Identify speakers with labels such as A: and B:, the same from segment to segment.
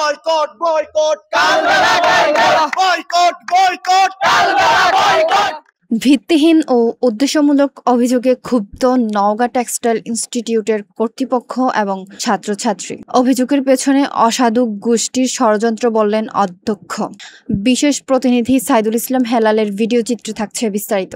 A: Boycott boycott Kalbela boycott boycott boycott Kalbela boycott.
B: ভিত্তিহীন ও উদ্দেশ্যমূলক অভিযোগে ক্ষুব্ধ নওগাঁ টেক্সটাইল ইনস্টিটিউটের কর্তৃপক্ষ এবং ছাত্রছাত্রী। অভিযোগের পেছনে অসাধু গোষ্ঠীর ষড়যন্ত্র বললেন অধ্যক্ষ। বিশেষ প্রতিনিধি সাইদুল ইসলাম হেলালের ভিডিও চিত্রে থাকছে বিস্তারিত।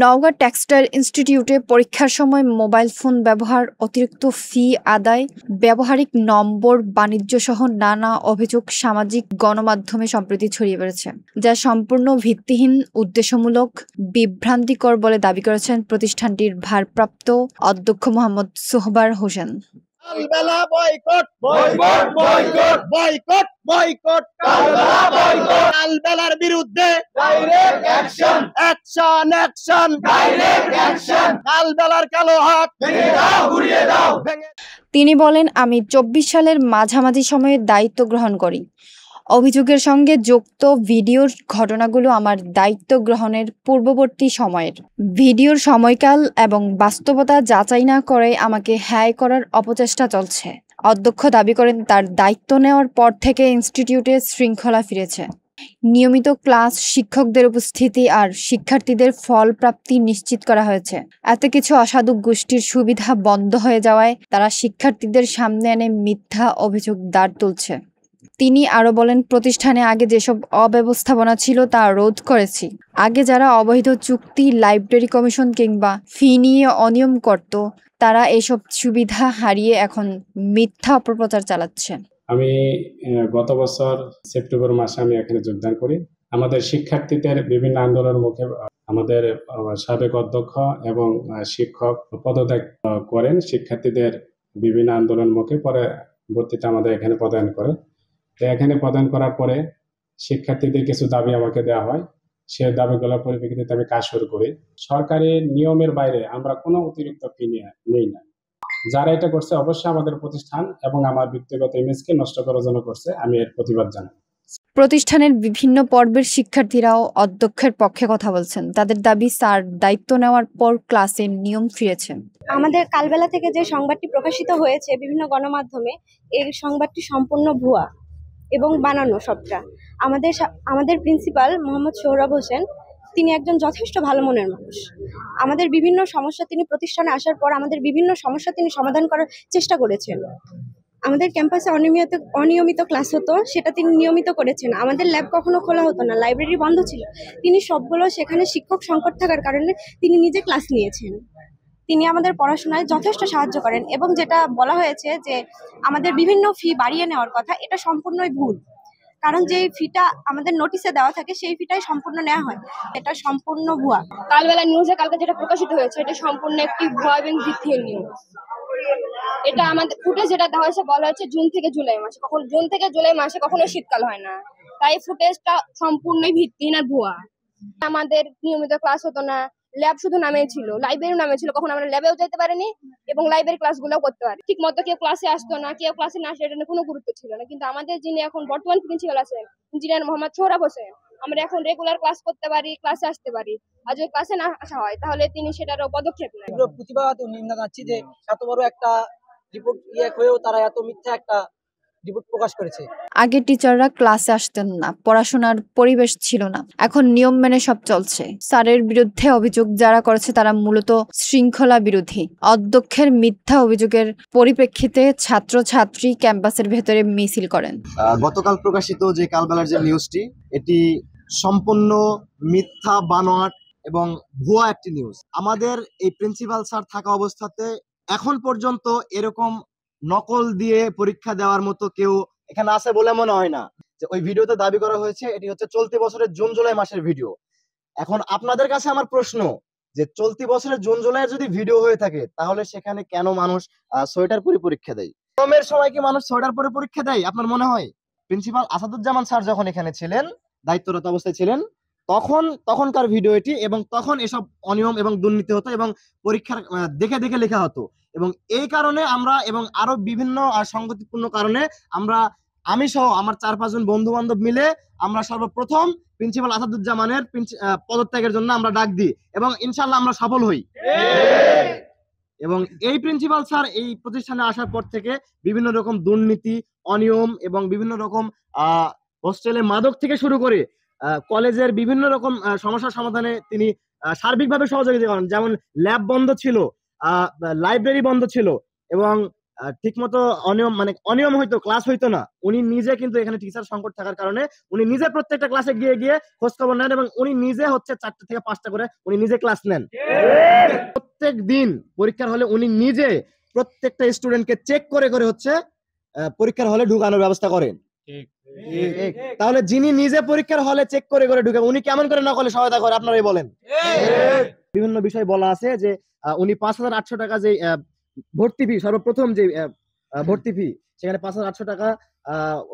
B: নওগাঁ টেক্সটাইল ইনস্টিটিউটে পরীক্ষার সময় মোবাইল ফোন ব্যবহার, অতিরিক্ত ফি আদায়, ব্যবহারিক নম্বর বাণিজ্য সহ নানা অভিযোগ সামাজিক গণমাধ্যমে সম্প্রতি ছড়িয়ে পড়েছে, যা সম্পূর্ণ ভিত্তিহীন, উদ্দেশ্যমূলক, বিভ্রান্তিকর বলে দাবি করেছেন প্রতিষ্ঠানটির ভারপ্রাপ্ত অধ্যক্ষ Mohammad Sohbar Hossain.
A: Kalbela boycott boycott boycott boycott boycott Kalbela boycott. কালবেলার বিরুদ্ধে direct action action action direct action. কালবেলার কালো হাত ভেঙে দাও, ঘুরিয়ে দাও।
B: তিনি বলেন, আমি 24 সালের মাঝামাঝি সময়ে দায়িত্ব গ্রহণ করি। অভিযোগের সঙ্গে যুক্ত ভিডিওর ঘটনাগুলো আমার দায়িত্ব গ্রহণের পূর্ববর্তী সময়ের। ভিডিওর সময়কাল এবং বাস্তবতা যাচাই না করে আমাকে হ্যায় করার অপচেষ্টা চলছে। অধ্যক্ষ দাবি করেন, তার দায়িত্ব নেওয়ার পর থেকে ইনস্টিটিউটে শৃঙ্খলা ফিরেছে। নিয়মিত ক্লাস, শিক্ষকদের উপস্থিতি আর শিক্ষার্থীদের ফল প্রাপ্তি নিশ্চিত করা হয়েছে। এত কিছু অসাধু গোষ্ঠীর সুবিধা বন্ধ হয়ে যাওয়ায় তারা শিক্ষার্থীদের সামনে এনে মিথ্যা অভিযোগ দাঁড় তুলছে। তিনি আরও বলেন, প্রতিষ্ঠানে আগে যেসব অব্যবস্থাপনা ছিল তা রোধ করেছি। আগে যারা অবৈধ চুক্তি, লাইব্রেরি কমিশন কিংবা ফি নিয়ে অনিয়ম করত, তারা এসব সুবিধা হারিয়ে এখন মিথ্যা অপপ্রচার চালাচ্ছে।
C: আমি গত বছর সেপ্টেম্বর মাসে আমি এখানে যোগদান করি। আমাদের শিক্ষার্থীদের বিভিন্ন আন্দোলনের মুখে আমাদের সাবেক অধ্যক্ষ এবং শিক্ষক পদত্যাগ করেন। শিক্ষার্থীদের বিভিন্ন আন্দোলন মুখে পরবর্তীতে আমাদের এখানে পদায়ন করে। এখানে প্রদান করার পরে শিক্ষার্থীদের কিছু দাবি আমাকে দেওয়া হয়। সে দাবিগুলোর পরিপ্রেক্ষিতে আমি কাজ শুরু করি। সরকারি নিয়মের বাইরে আমরা কোনো অতিরিক্ত ফি নেই না। যারা এটা করছে অবশ্যই আমাদের প্রতিষ্ঠান এবং আমার ব্যক্তিগত ইমেজকে নষ্ট করার জন্য করছে, আমি এর প্রতিবাদ জানাই।
B: প্রতিষ্ঠানের বিভিন্ন পর্বের শিক্ষার্থীরাও অধ্যক্ষের পক্ষে কথা বলছেন। তাদের দাবি, স্যার দায়িত্ব নেওয়ার পর ক্লাসে নিয়ম ফিরেছে।
D: আমাদের কালবেলা থেকে যে সংবাদটি প্রকাশিত হয়েছে বিভিন্ন গণমাধ্যমে, এই সংবাদটি সম্পূর্ণ ভুয়া এবং বানানো সবটা। আমাদের প্রিন্সিপাল মোহাম্মদ সোহরাব হোসেন, তিনি একজন যথেষ্ট ভালো মনের মানুষ। আমাদের বিভিন্ন সমস্যা, তিনি প্রতিষ্ঠানে আসার পর আমাদের বিভিন্ন সমস্যা তিনি সমাধান করার চেষ্টা করেছেন। আমাদের ক্যাম্পাসে অনিয়মিত ক্লাস হতো, সেটা তিনি নিয়মিত করেছেন। আমাদের ল্যাব কখনো খোলা হতো না, লাইব্রেরি বন্ধ ছিল। তিনি সবগুলো, সেখানে শিক্ষক সংকট থাকার কারণে তিনি নিজে ক্লাস নিয়েছেন। তিনি আমাদের পড়াশোনায় যথেষ্ট সাহায্য করেন এবং যেটা বলা হয়েছে যে আমাদের বিভিন্ন ফি বাড়িয়ে নেওয়ার কথা, এটা সম্পূর্ণই ভুল। কারণ যে ফিটা আমাদের নোটিশে দেওয়া থাকে সেই ফিটাই সম্পূর্ণ নেওয়া হয়, এটা সম্পূর্ণ ভুয়া।
E: কালবেলা নিউজে কালকে যেটা প্রকাশিত হয়েছে এটা সম্পূর্ণ একটি ভুয়া এবং ভিত্তিহীন নিউজ। এটা আমাদের ফুটেজ যেটা দেওয়া হয়েছে, বলা হয়েছে জুন থেকে জুলাই মাসে, কখনো শীতকাল হয় না। তাই ফুটেজটা সম্পূর্ণই ভিত্তিহীন আর ভুয়া। আমাদের নিয়মিত ক্লাস হতো না, ল্যাব শুধু নামে ছিল, লাইব্রেরি নামে ছিল। কখন আমরা ল্যাবেও যেতে পারিনি এবং লাইব্রেরি ক্লাসগুলোও করতে পারি ঠিক মতো। কেউ ক্লাসে আসতো না, কেউ ক্লাসে না আসে, এটা কোনো গুরুত্ব ছিল না। কিন্তু আমাদের যিনি এখন বর্তমান প্রিন্সিপাল আছেন, ইঞ্জিনিয়ার মোহাম্মদ সোহরাব হোসেন, আমরা এখন রেগুলার ক্লাস করতে পারি, ক্লাসে আসতে পারি। আর যদি ক্লাসে না আসা হয় তাহলে তিনি সেটারও পদক্ষেপ নেন।
F: প্রতিবাদ ও নিন্দা জানাচ্ছি যে এত বড় একটা রিপোর্ট হয়েও তারা এত মিথ্যা একটা রিপোর্ট প্রকাশ করেছে।
B: আগে টিচাররা ক্লাসে আসতেন না, পড়াশোনার পরিবেশ ছিল না। এখন নিয়ম মেনে সব চলছে। স্যারের বিরুদ্ধে অভিযোগ যারা করেছে তারা মূলত শৃঙ্খলা বিরোধী। অধ্যক্ষের মিথ্যা অভিযোগের পরিপ্রেক্ষিতে ছাত্রছাত্রী ক্যাম্পাসের ভেতরে মিছিল করেন।
G: গতকাল প্রকাশিত যে কালবেলার যে নিউজটি, এটি সম্পূর্ণ মিথ্যা, বানোয়াট এবং ভুয়া একটি নিউজ। আমাদের এই প্রিন্সিপাল স্যার থাকা অবস্থাতে এখন পর্যন্ত এরকম নকল দিয়ে পরীক্ষা দেওয়ার মতো কেউ এখানে আছে বলে মনে হয় না। যে ওই ভিডিওতে দাবি করা হয়েছে এটি হচ্ছে চলতি বছরের জুন জুলাই মাসের ভিডিও। এখন আপনাদের কাছে আমার প্রশ্ন, যে চলতি বছরের জুন জুলাইয়ের যদি ভিডিও হয়ে থাকে তাহলে সেখানে কেন মানুষ সোয়েটার পরে পরীক্ষা দেয়? গরমের সময় কি মানুষ সোয়েটার পরে পরীক্ষা দেয় আপনার মনে হয়? প্রিন্সিপাল আসাদুজ্জামান স্যার যখন এখানে ছিলেন, দায়িত্বরত অবস্থায় ছিলেন, তখনকার ভিডিও এটি, এবং তখন এসব অনিয়ম এবং দুর্নীতি হতো এবং পরীক্ষার দেখে দেখে লেখা হতো। এবং এই কারণে আমরা এবং আরো বিভিন্ন সংগতিপূর্ণ কারণে আমি সহ আমার 4-5 জন বন্ধু বান্ধব মিলে আমরা সর্বপ্রথম প্রিন্সিপাল আসাদুজ্জামানের পদত্যাগের জন্য আমরা ডাক দিই এবং ইনশাআল্লাহ আমরা সফল হই। এবং এই প্রিন্সিপাল স্যার এই প্রতিষ্ঠানে আসার পর থেকে বিভিন্ন রকম দুর্নীতি, অনিয়ম এবং বিভিন্ন রকম হোস্টেলে মাদক থেকে শুরু করে কলেজের বিভিন্ন রকম সমস্যার সমাধানে তিনি সার্বিকভাবে সহযোগিতা করেন। যেমন ল্যাব বন্ধ ছিল, লাইব্রেরি বন্ধ ছিল এবং ঠিকমতো অনিয়ম হইতো, ক্লাস হইতো না। উনি নিজে কিন্তু এখানে টিচার সংকট থাকার কারণে উনি নিজে প্রত্যেকটা ক্লাসে গিয়ে গিয়ে খোঁজ খবর নেন এবং উনি নিজে হচ্ছে 4টা থেকে 5টা করে উনি নিজে ক্লাস নেন। প্রত্যেক দিন পরীক্ষার হলে উনি নিজে প্রত্যেকটা স্টুডেন্টকে চেক করে করে হচ্ছে পরীক্ষার হলে ঢুকানোর ব্যবস্থা করেন। তাহলে যিনি নিজে পরীক্ষার হলে চেক করে করে ঢুকে উনি কেমন করে নকলে সহায়তা করে আপনারাই বলেন। বিভিন্ন বিষয় বলা আছে যে উনি 5,800 টাকা যে ভর্তি ফি, সর্বপ্রথম যে ভর্তি ফি, সেখানে 5,800 টাকা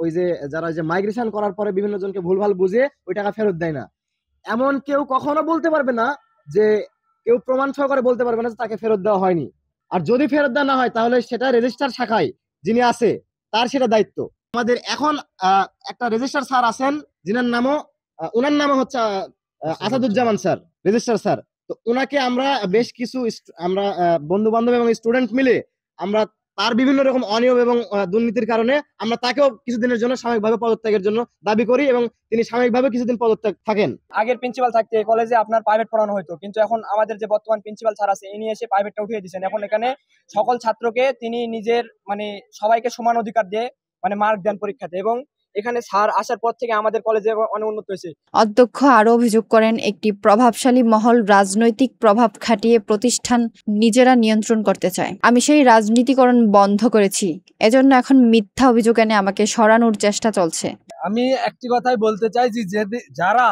G: ওই যে যারা যে মাইগ্রেশন করার পরে বিভিন্ন জনকে ভুলভাল বুঝে ওই টাকা ফেরত দেয় না। এমন কেউ কখনো বলতে পারবে না যে, কেউ প্রমাণ সহকারে বলতে পারবে না যে তাকে ফেরত দেওয়া হয়নি। আর যদি ফেরত দেওয়া না হয় তাহলে সেটা রেজিস্ট্রার শাখায় যিনি আছে তার সেটা দায়িত্ব। আমাদের এখন একটা রেজিস্ট্রার স্যার আছেন যিনার নামও উনার নাম হচ্ছে আসাদুজ্জামান স্যার, রেজিস্ট্রার স্যার। তো উনাকে আমরা বেশ কিছু আমরা বন্ধু বান্ধব এবং স্টুডেন্ট মিলে আমরা তার বিভিন্ন রকম অনিয়ম এবং দুর্নীতির কারণে আমরা তাকেও কিছুদিনের জন্য সাময়িকভাবে পদত্যাগের জন্য দাবি করি এবং তিনি সাময়িকভাবে কিছুদিন পদত্যাগ থাকেন।
F: আগের প্রিন্সিপাল থাকতে কলেজে আপনার প্রাইভেট পড়ানো হতো, কিন্তু এখন আমাদের যে বর্তমান প্রিন্সিপাল স্যার আছে ইনি এসে প্রাইভেটটা উঠিয়ে দিয়েছেন। এখন এখানে সকল ছাত্রকে তিনি নিজের সবাইকে সমান অধিকার দিয়ে মার্ক দেন পরীক্ষাতে, এবং এখানে স্যার আসার পর থেকে আমাদের কলেজে অনেক উন্নত হয়েছে।
B: অধ্যক্ষ আরো অভিযোগ করেন, একটি প্রভাবশালী মহল রাজনৈতিক প্রভাব খাটিয়ে প্রতিষ্ঠান নিজেরা নিয়ন্ত্রণ করতে চায়। আমি সেই রাজনীতিকরণ বন্ধ করেছি, এজন্য এখন মিথ্যা অভিযোগ এনে আমাকে সরানোর চেষ্টা চলছে।
H: আমি একটি কথাই বলতে চাই যে যারা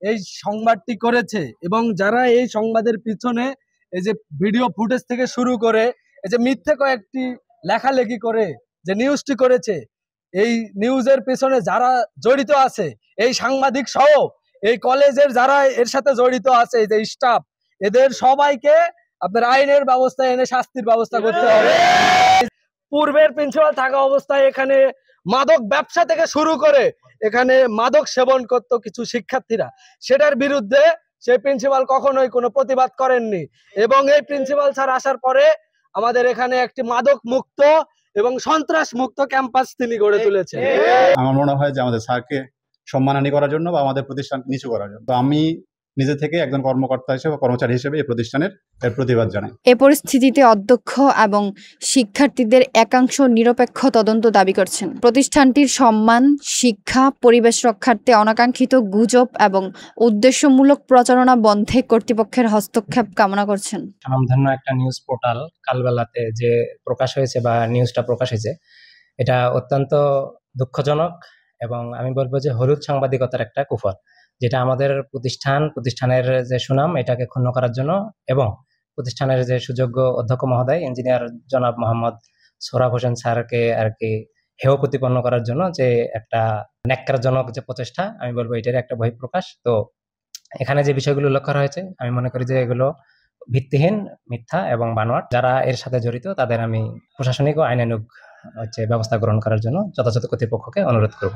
H: এই সংবাদটি করেছে এবং যারা এই সংবাদের পিছনে এই যে ভিডিও ফুটেজ থেকে শুরু করে এই যে মিথ্যে কয়েকটি লেখালেখি করে যে নিউজটি করেছে, এই নিউজের পেছনে যারা জড়িত আছে, এই সাংবাদিক সহ এই কলেজের যারা এর সাথে জড়িত আছে, এই যে স্টাফ, এদের সবাইকে আপনার আইনের ব্যবস্থা এনে শাস্তির ব্যবস্থা করতে হবে। পূর্বের প্রিন্সিপাল থাকা অবস্থায় এখানে মাদক ব্যবসা থেকে শুরু করে এখানে মাদক সেবন করত কিছু শিক্ষার্থীরা, সেটার বিরুদ্ধে সেই প্রিন্সিপাল কখনোই কোনো প্রতিবাদ করেননি। এবং এই প্রিন্সিপাল স্যার আসার পরে আমাদের এখানে একটি মাদক মুক্ত এবং সন্ত্রাস মুক্ত ক্যাম্পাস তিনি গড়ে তুলেছেন।
I: আমার মনে হয় যে আমাদের স্যারকে সম্মানহানি করার জন্য বা আমাদের প্রতিষ্ঠান নিচু করার জন্য। তো আমি নিজে থেকে একজন কর্মকর্তা হিসেবে, কর্মচারী হিসেবে এই প্রতিষ্ঠানের প্রতিবাদ জানাই।
B: এ পরিস্থিতিতে অধ্যক্ষ এবং শিক্ষার্থীদের একাংশ নিরপেক্ষ তদন্ত দাবি করছেন। প্রতিষ্ঠানটির সম্মান, শিক্ষা, পরিবেশ রক্ষার্থে অনাকাঙ্ক্ষিত গুজব এবং উদ্দেশ্যমূলক প্রচারণা বন্ধে কর্তৃপক্ষের হস্তক্ষেপ কামনা করছেন।
J: স্বনামধন্য একটা নিউজ পোর্টাল কালবেলাতে যে প্রকাশ হয়েছে বা নিউজটা প্রকাশ হয়েছে, এটা অত্যন্ত দুঃখজনক এবং আমি বলবো যে হলুদ সাংবাদিকতার একটা কুফল, যেটা আমাদের প্রতিষ্ঠানের যে সুনাম এটাকে ক্ষুণ্ণ করার জন্য এবং প্রতিষ্ঠানের যে সুযোগ্য অধ্যক্ষ মহোদয় ইঞ্জিনিয়ার জনাব মোহাম্মদ সোহরাব হোসেন স্যারকে আর কি হেয় প্রতিপন্ন করার জন্য যে একটা ন্যাক্কারজনক যে প্রচেষ্টা, আমি বলবো এটার একটা বহিঃপ্রকাশ। তো এখানে যে বিষয়গুলো উল্লেখ করা হয়েছে আমি মনে করি যে এগুলো ভিত্তিহীন, মিথ্যা এবং বানোয়াট। যারা এর সাথে জড়িত তাদের আমি প্রশাসনিক ও আইনানুগ ব্যবস্থা গ্রহণ করার জন্য যথাযথ কর্তৃপক্ষকে অনুরোধ করব।